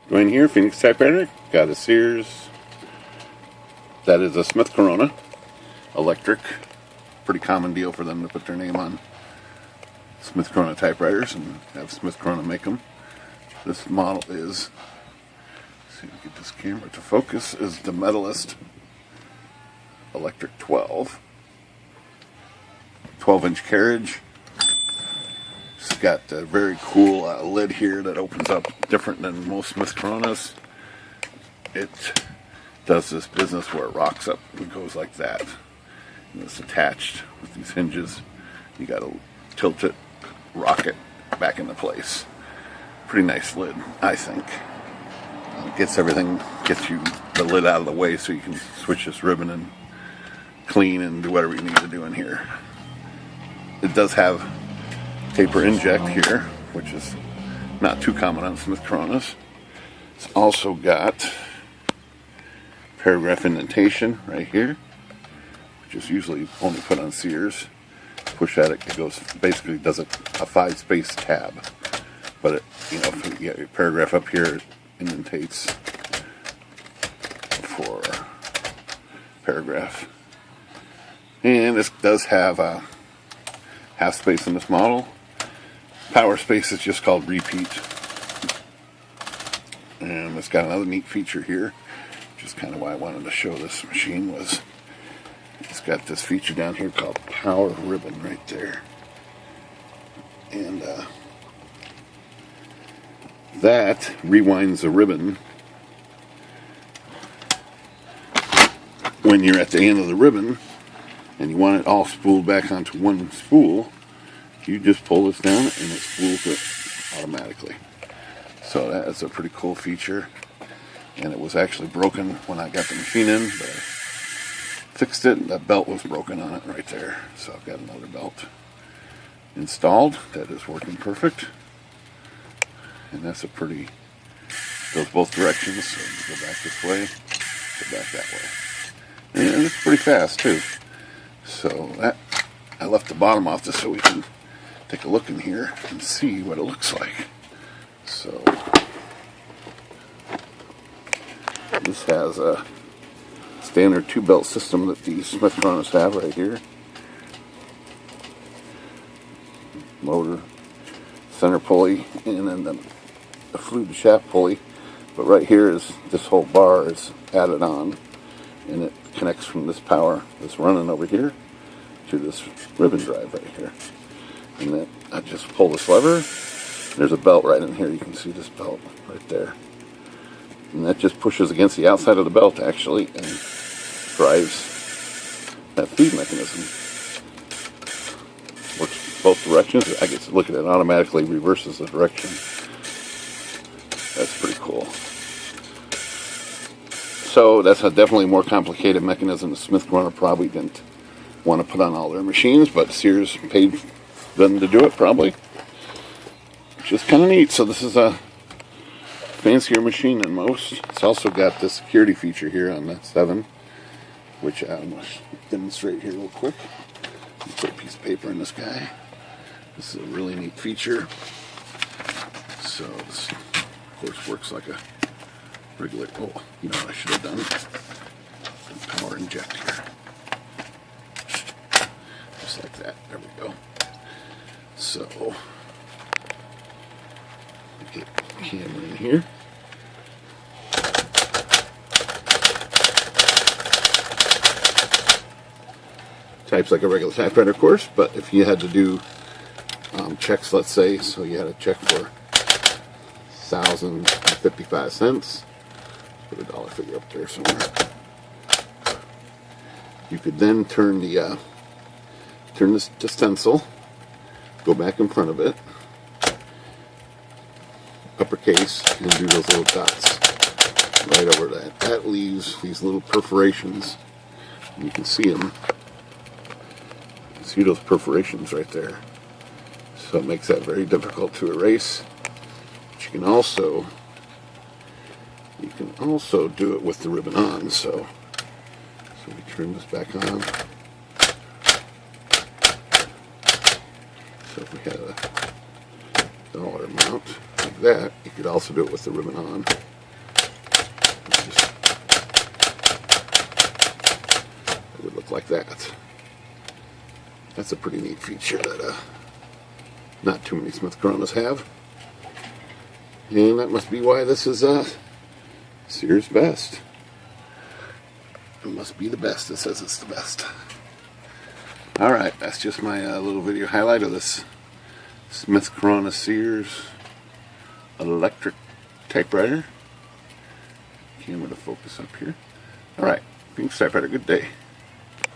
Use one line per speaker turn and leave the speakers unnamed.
Going here, Phoenix Typewriter. Got a Sears. That is a Smith Corona electric. Pretty common deal for them to put their name on Smith Corona typewriters and have Smith Corona make them. This model is, let's see if we get this camera to focus, is the Medalist Electric 12-inch carriage. It's got a very cool lid here that opens up different than most Smith Coronas. It does this business where it rocks up and goes like that. And it's attached with these hinges. You got to tilt it, rock it back into place. Pretty nice lid, I think. Gets you the lid out of the way so you can switch this ribbon and clean and do whatever you need to do in here. It does have paper inject here, which is not too common on Smith Coronas. It's also got paragraph indentation right here, which is usually only put on Sears. Push at it, it goes, basically does a 5-space tab. But it, if you get your paragraph up here, it indentates for paragraph. And this does have a half space in this model. Power space is just called repeat. And it's got another neat feature here, which is kind of why I wanted to show this machine, was it's got this feature down here called power ribbon right there. And that rewinds the ribbon when you're at the end of the ribbon and you want it all spooled back onto one spool. You just pull this down and it spools it automatically. So that is a pretty cool feature. And it was actually broken when I got the machine in, but I fixed it and the belt was broken on it right there. So I've got another belt installed that is working perfect. And that's goes both directions. So you go back this way, go back that way. And it's pretty fast too. So I left the bottom off just so we can take a look in here and see what it looks like. So this has a standard 2-belt system that these Smith Coronas have right here. Motor, center pulley, and then the flue to shaft pulley. But right here is this whole bar is added on, and it connects from this power that's running over here to this ribbon drive right here. And then I just pull this lever. There's a belt right in here. You can see this belt right there. And that just pushes against the outside of the belt actually and drives that feed mechanism. Works both directions. I get to look at it, automatically reverses the direction. That's pretty cool. So that's a definitely more complicated mechanism. The Smith Corona probably didn't want to put on all their machines, but Sears paid them to do it probably. Which is kind of neat. So this is a fancier machine than most. It's also got the security feature here on the 7, which I'm going to demonstrate here real quick. Put a piece of paper in this guy. This is a really neat feature. So this, of course, works like a regular. Oh, you know what I should have done? Power inject here. Just like that. There we go. So get the camera in here. Types like a regular typewriter, of course, but if you had to do checks, let's say, so you had a check for $1,055, put a dollar figure up there somewhere. You could then turn this to stencil, go back in front of it, uppercase, and do those little dots right over that. That leaves these little perforations, and you can see them. See those perforations right there. So it makes that very difficult to erase. But you can also do it with the ribbon on. So we turn this back on. So if we had a dollar amount like that, you could also do it with the ribbon on. like that. That's a pretty neat feature that not too many Smith Coronas have. And that must be why this is Sears Best. It must be the best. It says it's the best. Alright, that's just my little video highlight of this Smith Corona Sears electric typewriter. Camera to focus up here. Alright, Typewriter, good day.